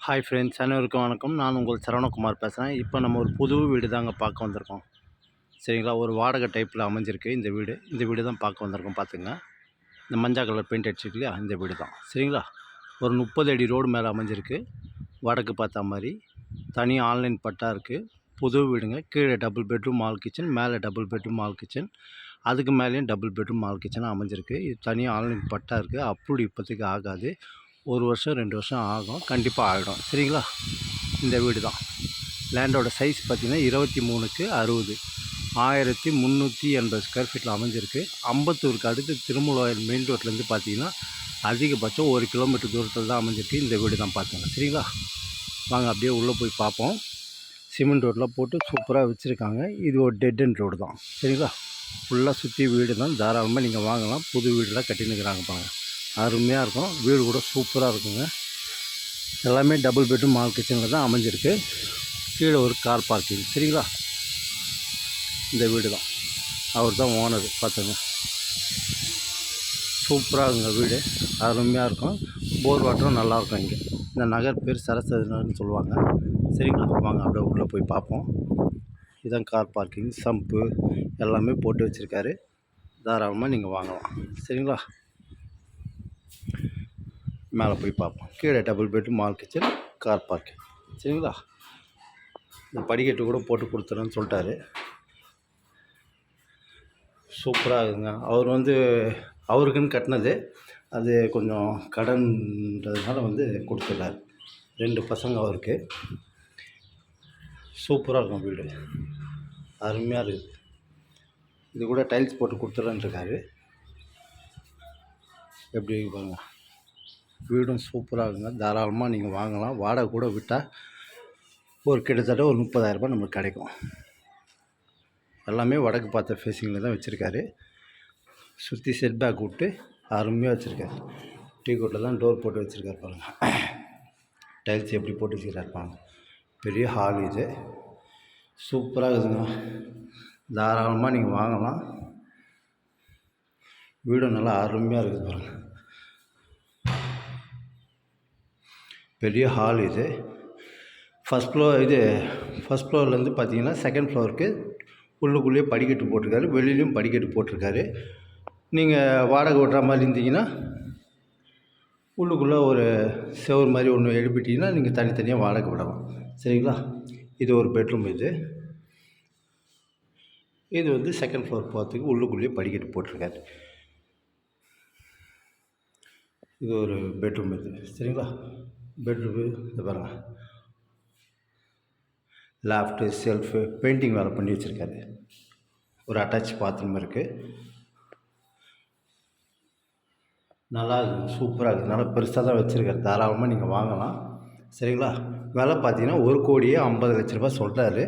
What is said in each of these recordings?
Hi friends, அனைவருக்கும் வணக்கம். நான் உங்கள் சரவணகுமார் பேசுகிறேன். இப்போ நம்ம ஒரு புது வீடு தாங்க பார்க்க வந்திருக்கோம். சரிங்களா, ஒரு வாடகை டைப்பில் அமைஞ்சிருக்கு இந்த வீடு. இந்த வீடு தான் பார்க்க வந்திருக்கோம். பார்த்துங்க, இந்த மஞ்சள் கலர் பெயிண்ட் அடிச்சிருக்கு இல்லையா, இந்த வீடு தான். சரிங்களா, ஒரு 30 அடி ரோடு மேலே அமைஞ்சிருக்கு. வடக்கு பார்த்தா மாதிரி தனியாக ஆன்லைன் பட்டா இருக்குது. புது வீடுங்க. கீழே டபுள் பெட்ரூம் ஹால் கிச்சன், மேலே டபுள் பெட்ரூம் ஹால் கிச்சன், அதுக்கு மேலேயும் டபுள் பெட்ரூம் ஹால் கிச்சனாக அமைஞ்சிருக்கு. இது தனியாக ஆன்லைன் பட்டா இருக்குது. அப்படி இப்போதைக்கு ஆகாது. 1 வருஷம் 2 வருஷம் ஆகும், கண்டிப்பாக ஆகிடும். சரிங்களா, இந்த வீடு தான். லேண்டோட சைஸ் பார்த்திங்கன்னா 23க்கு 60, 1380 ஸ்கொயர் ஃபீட்டில் அமைஞ்சிருக்கு. அம்பத்தூருக்கு அடுத்து திருமூலவாயல் மெயின் ரோட்லேருந்து பார்த்திங்கன்னா அதிகபட்சம் 1 கிலோமீட்டர் தூரத்தில் தான் அமைஞ்சிருக்கு இந்த வீடு தான். பார்த்துங்க. சரிங்களா, வாங்க அப்படியே உள்ளே போய் பார்ப்போம். சிமெண்ட் ரோடெலாம் போட்டு சூப்பராக வச்சுருக்காங்க. இது ஒரு டெட் அண்ட் ரோடு தான். சரிங்களா, ஃபுல்லாக சுற்றி வீடு தான். தாராளமாக நீங்கள் வாங்கலாம். புது வீடெலாம் கட்டினுக்கிறாங்க பாருங்க, அருமையாக இருக்கும். வீடு கூட சூப்பராக இருக்குங்க. எல்லாமே டபுள் பெட்ரூம் ஹால் கிச்சனில் தான் அமைஞ்சிருக்கு. கீழே ஒரு கார் பார்க்கிங். சரிங்களா, இந்த வீடு தான். அவர் தான் ஓனர். பார்த்துங்க, சூப்பராக இருக்குங்க வீடு, அருமையாக இருக்கும். போர் வாட்டரும் நல்லாயிருக்கும். இங்கே இந்த நகர் பேர் சரஸ்வதினு சொல்லுவாங்க. சரிங்களா, வாங்க அப்படியே உள்ளே போய் பார்ப்போம். இதுதான் கார் பார்க்கிங். சம்பு எல்லாமே போட்டு வச்சுருக்காரு. தாராளமாக நீங்கள் வாங்கலாம். சரிங்களா, மேலே போய் பார்ப்போம். கீழே double bedroom hall kitchen, car parking. சரிங்களா, இந்த படிக்கட்டு கூட போட்டு கொடுத்துறேன்னு சொல்லிட்டாரு. சூப்பராக இருக்குங்க. அவர் அவருக்குன்னு கட்டினது, அது கொஞ்சம் கடன்றதுனால கொடுத்துட்றாரு. 2 பசங்க அவருக்கு. சூப்பராக இருக்கும் வீடு, அருமையாக இருக்குது. இது கூட டைல்ஸ் போட்டு கொடுத்துட்றேன்னு இருக்காரு. எப்படி பாருங்க, வீடும் சூப்பராக இருக்குங்க. தாராளமாக நீங்கள் வாங்கலாம். வாடகை கூட விட்டால் ஒரு கிட்டத்தட்ட ஒரு 30,000 நம்மளுக்கு கிடைக்கும். எல்லாமே வடக்கு பார்த்த ஃபேஸிங்கில் தான் வச்சுருக்காரு. சுற்றி செட் பேக் விட்டு அருமையாக வச்சுருக்காரு. டீ கோட்டில் தான் டோர் போட்டு வச்சுருக்காரு பாருங்கள். டைல்ஸ் எப்படி போட்டு வச்சுருக்காரு பாருங்க. பெரிய ஹால் இது. சூப்பராக இருக்குதுங்க. தாராளமாக நீங்கள் வாங்கலாம். வீடும் நல்லா அருமையாக இருக்குது பாருங்கள். பெரிய ஹால் இது. ஃபஸ்ட் ஃப்ளோர்லேருந்து பார்த்தீங்கன்னா செகண்ட் ஃப்ளோருக்கு உள்ளுக்குள்ளேயே படிக்கட்டு போட்டிருக்காரு. வெளியிலையும் படிக்கட்டு போட்டிருக்காரு. நீங்கள் வாடகை விட்ற மாதிரி இருந்தீங்கன்னா உள்ளுக்குள்ளே ஒரு செவர் மாதிரி ஒன்று எழுப்பிட்டிங்கன்னா நீங்கள் தனித்தனியாக வாடகை விடலாம். சரிங்களா, இது ஒரு பெட்ரூம். இது செகண்ட் ஃப்ளோர் போகிறதுக்கு உள்ளுக்குள்ளேயே படிக்கட்டு போட்டிருக்காரு. இது ஒரு பெட்ரூம். சரிங்களா, பெட்ரூமு இந்த பாருங்கள். லாஃப்ட்டு, செல்ஃபு, பெயிண்டிங் வேலை பண்ணி வச்சுருக்காரு. ஒரு அட்டாச் பாத்ரூம் இருக்குது. நல்லா இருக்குது, சூப்பராக இருக்குது. நல்லா பெருசாக தான் வச்சுருக்காரு. தாராளமாக நீங்கள் வாங்கலாம். சரிங்களா, விலை பார்த்தீங்கன்னா 1,50,00,000 சொல்கிறாரு.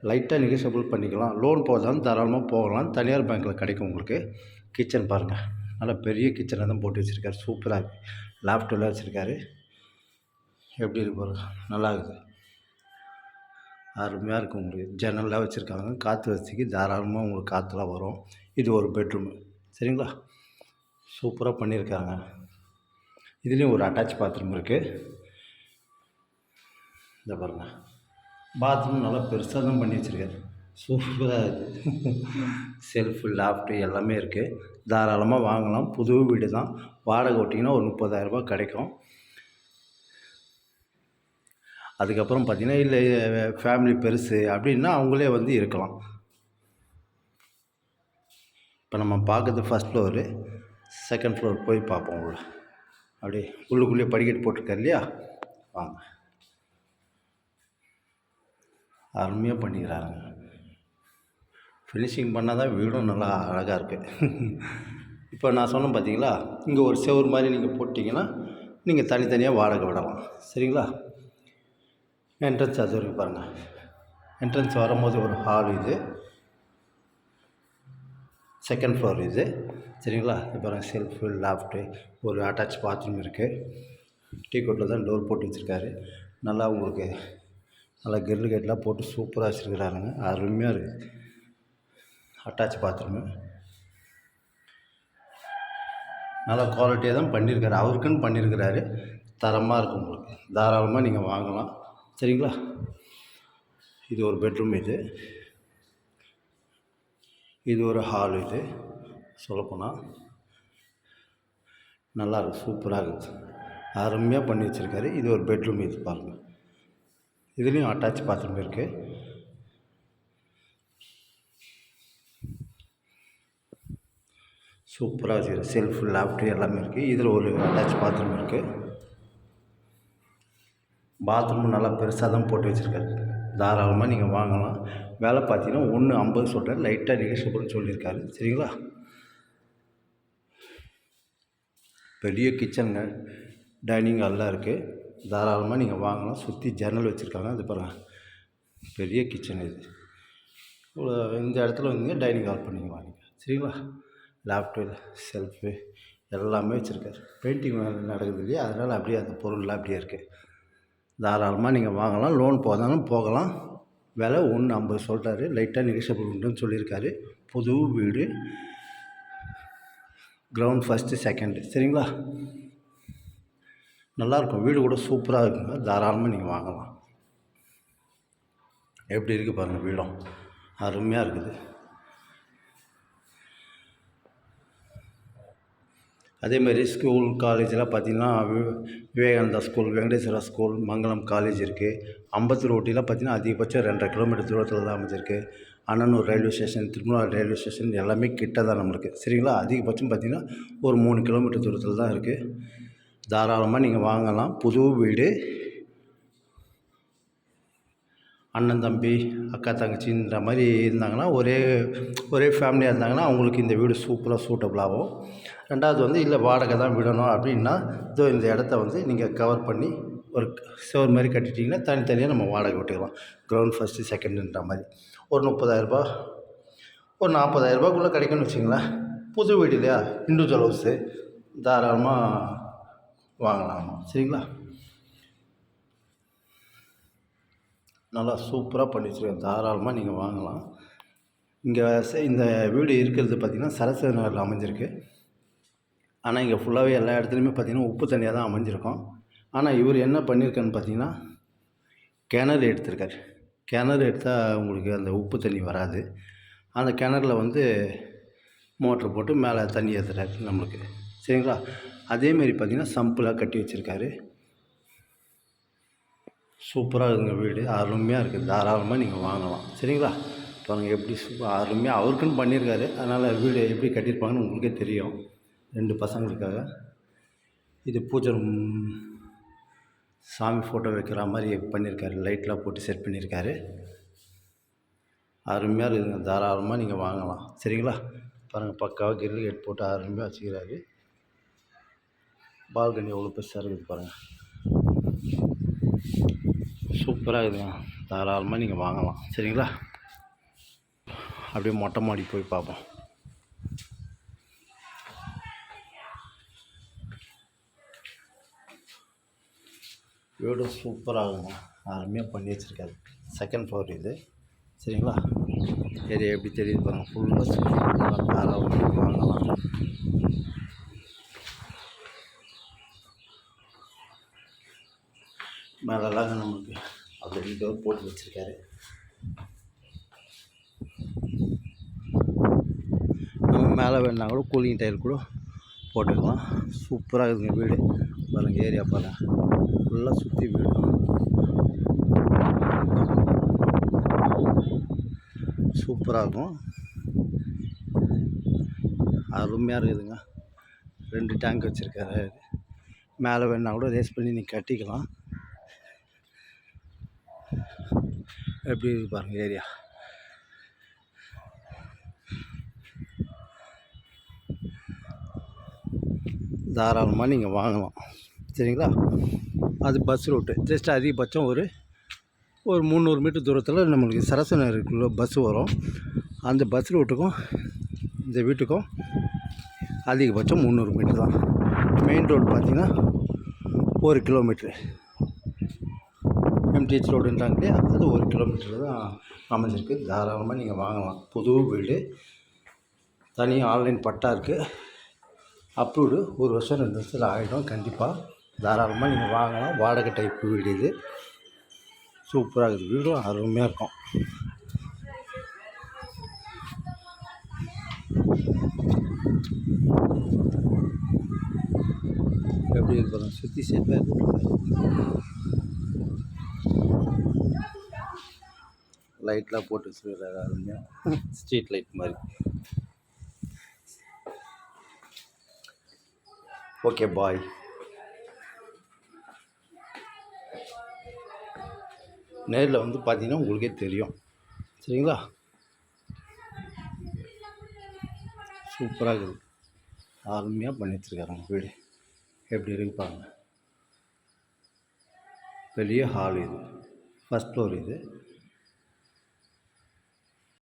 லைட்டாக நெகோஷியபிள் பண்ணிக்கலாம். லோன் போதாலும் தாராளமாக போகலாம். தனியார் பேங்க்கில் கிடைக்கும் உங்களுக்கு. கிச்சன் பாருங்கள், நல்லா பெரிய கிச்சனை தான் போட்டு வச்சுருக்காரு. சூப்பராக இருக்குது. லாஃப்டெல்லாம் வச்சுருக்காரு. எப்படி இருக்கு பாருங்க, நல்லா இருக்குது. அருமையாக இருக்கும். உங்களுக்கு ஜன்னல்லாம் வச்சுருக்காங்க. காற்று வசதிக்கு தாராளமாக உங்களுக்கு காற்றுலாம் வரும். இது ஒரு பெட்ரூமு. சரிங்களா, சூப்பராக பண்ணியிருக்காங்க. இதுலேயும் ஒரு அட்டாச் பாத்ரூம் இருக்குது. இந்த பாருங்கள், பாத்ரூம் நல்லா பெருசாக தான் பண்ணி வச்சுருக்காரு. சூப்பராக இருக்குது. செல்ஃபு, லாஃப்ட்டு எல்லாமே இருக்குது. தாராளமாக வாங்கலாம். புது வீடு தான். வாடகை விட்டிங்கன்னா ஒரு 30,000 கிடைக்கும். அதுக்கப்புறம் பார்த்திங்கன்னா இல்லை ஃபேமிலி பெருசு அப்படின்னா அவங்களே இருக்கலாம். இப்போ நம்ம பார்க்குறது ஃபஸ்ட் ஃப்ளோரு. செகண்ட் ஃப்ளோர் போய் பார்ப்போம். உள்ள அப்படியே உள்ளுக்குள்ளேயே படிக்கட்டு போட்டிருக்காரு இல்லையா, வாங்க. அருமையாக பண்ணிக்கிறாங்க. ஃபினிஷிங் பண்ணால் தான் வீடும் நல்லா அழகாக இருக்குது. இப்போ நான் சொன்னேன் பார்த்தீங்களா, இங்கே ஒரு செவர் மாதிரி நீங்கள் போட்டிங்கன்னா நீங்கள் தனித்தனியாக வாடகை விடலாம். சரிங்களா, என்ட்ரன்ஸ் அது வரைக்கும் பாருங்கள். என்ட்ரன்ஸ் வரும்போது ஒரு ஹால். இது செகண்ட் ஃப்ளோர். சரிங்களா, இப்போ பாருங்கள், செல்ஃபு, லாஃப்ட்டு, ஒரு அட்டாச் பாத்ரூம் இருக்குது. டீ கோட்டில் தான் டோர் போட்டு வச்சுருக்காரு. நல்லா உங்களுக்கு நல்லா கிரில் கேட்லாம் போட்டு சூப்பராக வச்சுருக்கிறாருங்க. அருமையாக இருக்குது. அட்டாச் பாத்ரூமு நல்லா குவாலிட்டியாக தான் பண்ணியிருக்காரு. அவருக்குன்னு பண்ணியிருக்கிறாரு. தரமாக இருக்கும் உங்களுக்கு. தாராளமாக நீங்கள் வாங்கலாம். சரிங்களா? இது ஒரு பெட்ரூம். இது ஒரு ஹால். சொல்லப்போனால் நல்லாயிருக்கு, சூப்பராக இருக்குது, அருமையாக பண்ணி வச்சுருக்காரு. இது ஒரு பெட்ரூம். இது பாருங்கள், இதுலேயும் அட்டாச் பாத்ரூம் இருக்குது. சூப்பராக வச்சுருக்காரு. செல்ஃபு, லேப்ட்ரி எல்லாமே இருக்குது. இதில் ஒரு அட்டாச் பாத்ரூம் இருக்குது. பாத்ரூம் நல்லா பெருசாக தான் போட்டு வச்சுருக்காரு. தாராளமாக நீங்கள் வாங்கலாம். வேலை பார்த்தீங்கன்னா 1.50 சொல்கிறார், லைட்டாக நெகோஷியபிள்னு சொல்லியிருக்காரு. சரிங்களா? பெரிய கிச்சனுங்க, டைனிங் ஹால்லாம் இருக்குது. தாராளமாக நீங்கள் வாங்கலாம். சுற்றி ஜன்னல் வச்சுருக்காங்க. அது பாருங்கள், பெரிய கிச்சன் இது. இந்த இடத்துல வந்து டைனிங் ஹால் பண்ணிக்கலாம் நீங்கள். சரிங்களா? லேப்டாப், செல்ஃபு எல்லாமே வச்சுருக்காரு. பெயிண்டிங் நடக்குது இல்லையா, அதனால் அப்படியே அந்த பொருள்லாம் அப்படியே இருக்குது. தாராளமாக நீங்கள் வாங்கலாம். லோன் போதாலும் போகலாம். விலை 1.50 சொல்கிறாரு, லைட்டாக நெகோஷியபிள் உண்டுன்னு சொல்லியிருக்காரு. புது வீடு, கிரவுண்ட் ஃபஸ்ட்டு, செகண்டு. சரிங்களா? நல்லாயிருக்கும், வீடு கூட சூப்பராக இருக்குங்க. தாராளமாக நீங்கள் வாங்கலாம். எப்படி இருக்குது பாருங்கள், வீடும் அருமையாக இருக்குது. அதேமாதிரி ஸ்கூல், காலேஜெலாம் பார்த்திங்கன்னா விவேகானந்தா ஸ்கூல், வெங்கடேஸ்வரா ஸ்கூல், மங்களம் காலேஜ் இருக்குது. அம்பத்தூர் ஒட்டிலாம் பார்த்திங்கன்னா அதிகபட்சம் 2.5 கிலோமீட்டர் தூரத்தில் தான் அமைஞ்சிருக்கு. அண்ணனூர் ரயில்வே ஸ்டேஷன், திருமணம் ரயில்வே ஸ்டேஷன் எல்லாமே கிட்ட தான் நம்மளுக்கு. சரிங்களா? அதிகபட்சம் பார்த்திங்கன்னா ஒரு 3 கிலோமீட்டர் தூரத்தில் தான் இருக்குது. தாராளமாக நீங்கள் வாங்கலாம். புது வீடு, அண்ணன் தம்பி, அக்கா தங்கச்சின்ற மாதிரி இருந்தாங்கன்னா, ஒரே ஃபேமிலியாக இருந்தாங்கன்னா அவங்களுக்கு இந்த வீடு சூப்பராக சூட்டபிள் ஆகும். ரெண்டாவது வந்து இல்லை வாடகை தான் விடணும் அப்படின்னா, இதோ இந்த இடத்த வந்து நீங்கள் கவர் பண்ணி ஒரு சுவர் மாதிரி கட்டிட்டிங்கன்னா தனித்தனியாக நம்ம வாடகை விட்டுக்கலாம். கிரவுண்ட் ஃபஸ்ட்டு, செகண்டுன்ற மாதிரி ஒரு 30,000 ஒரு 40,000 கிடைக்கும்னு வச்சுங்களேன். புது வீடு இல்லையா, இண்டிவிஜுவல் ஹவுஸு, தாராளமாக வாங்கலாம். சரிங்களா? நல்லா சூப்பராக பண்ணி வச்சுருக்கேன். தாராளமாக நீங்கள் வாங்கலாம். இங்கே இந்த வீடு இருக்கிறது பார்த்திங்கன்னா சரஸ்வதி நகரில் அமைஞ்சிருக்கு. ஆனால் இங்கே ஃபுல்லாகவே எல்லா இடத்துலையுமே பார்த்திங்கன்னா உப்பு தண்ணியாக தான் அமைஞ்சிருக்கும். ஆனால் இவர் என்ன பண்ணியிருக்காருன்னு பார்த்திங்கன்னா கிணறு எடுத்திருக்காரு. கிணறு எடுத்தால் உங்களுக்கு அந்த உப்பு தண்ணி வராது. அந்த கிணறுல வந்து மோட்ரு போட்டு மேலே தண்ணி ஏற்றுறாரு நம்மளுக்கு. சரிங்களா? அதேமாரி பார்த்திங்கன்னா சம்புலாம் கட்டி வச்சுருக்காரு. சூப்பராக இருக்குங்க வீடு, அருமையாக இருக்குது. தாராளமாக நீங்கள் வாங்கலாம். சரிங்களா? பாருங்கள் எப்படி சூப்பர் அருமையாக அவருக்குன்னு பண்ணியிருக்காரு. அதனால் வீடு எப்படி கட்டியிருப்பாங்கன்னு உங்களுக்கே தெரியும். 2 பசங்களுக்காக. இது பூஜை ரூம், சாமி ஃபோட்டோ வைக்கிற மாதிரி பண்ணியிருக்காரு. லைட்லாம் போட்டு செட் பண்ணியிருக்காரு. அருமையாக இருக்குதுங்க. தாராளமாக நீங்கள் வாங்கலாம். சரிங்களா? பாருங்கள், பக்காவாக கிரில் கேட் போட்டு அருமையாக வச்சுக்கிறாரு. பால்கனி எவ்வளோ பெருசாக இருக்குது பாருங்கள். சூப்பராக இருக்குதுங்க. தாராளமாக நீங்கள் வாங்கலாம். சரிங்களா? அப்படியே மொட்டை மாடி போய் பார்ப்போம். வீடு சூப்பராகுங்க, அருமையாக பண்ணி வச்சுருக்காரு. செகண்ட் ஃப்ளோர் இது. சரிங்களா? ஏரியா எப்படி தெரியுது பாருங்கள். ஃபுல்லாக சூப்பராக தாராளமாக வாங்கலாம். மேலெல்லாம் நம்மளுக்கு அப்படி டோர் போட்டு வச்சுருக்காரு. நம்ம மேலே வேணுன்னா கூட கூலிங் டயர் கூட போட்டுக்கலாம். சூப்பராக இருக்குதுங்க வீடு. பாருங்கள், ஏரியா பாருங்கள், ஃபுல்லாக சுற்றி வீடு சூப்பராக இருக்கும். அருமையாக இருக்குதுங்க. 2 டேங்க் வச்சுருக்காரு. மேலே வேணுன்னா கூட ரேஸ் பண்ணி நீங்கள் கட்டிக்கலாம். எப்படி இருக்குது பாருங்கள் ஏரியா. தாராளமாக நீங்கள் வாங்கலாம். சரிங்களா? அது பஸ் ரூட்டு. ஜஸ்ட் அதிகபட்சம் ஒரு 300 மீட்டர் தூரத்தில் நம்மளுக்கு சரஸ்வதி நகருக்குள்ளே பஸ்ஸு வரும். அந்த பஸ் ரூட்டுக்கும் இந்த வீட்டுக்கும் அதிகபட்சம் 300 மீட்டர் தான். மெயின் ரோடு பார்த்திங்கன்னா 1 கிலோமீட்ரு. எம்டிஹெச் ரோடுன்றாங்க இல்லையா, அது 1 கிலோமீட்டர் தான் அமைஞ்சிருக்கு. தாராளமாக நீங்கள் வாங்கலாம். புது வீடு, தனியாக ஆன்லைன் பட்டா இருக்குது. அப்ரூவ்டு 1 வருஷம் 2 வருஷத்தில் ஆகிடும் கண்டிப்பாக. தாராளமாக நீங்கள் வாங்கலாம். வாடகை டைப்பு வீடு இது. சூப்பராக இருக்குது, வீடும் அருமையாக இருக்கும். எப்படி இருக்கிறோம் சுற்றி செட்டில் லைட்லாம் போட்டு வச்சுருக்காரு அருமையாக, ஸ்ட்ரீட் லைட் மாதிரி. Okay bye. நேரில் வந்து பார்த்தீங்கன்னா உங்களுக்கே தெரியும். சரிங்களா? சூப்பராக இருக்குது, அருமையாக பண்ணி வச்சுருக்காருங்க வீடு. எப்படி இருக்கு பாருங்கள். பெரிய ஹால் இது, ஃபஸ்ட் ஃப்ளோர் இது.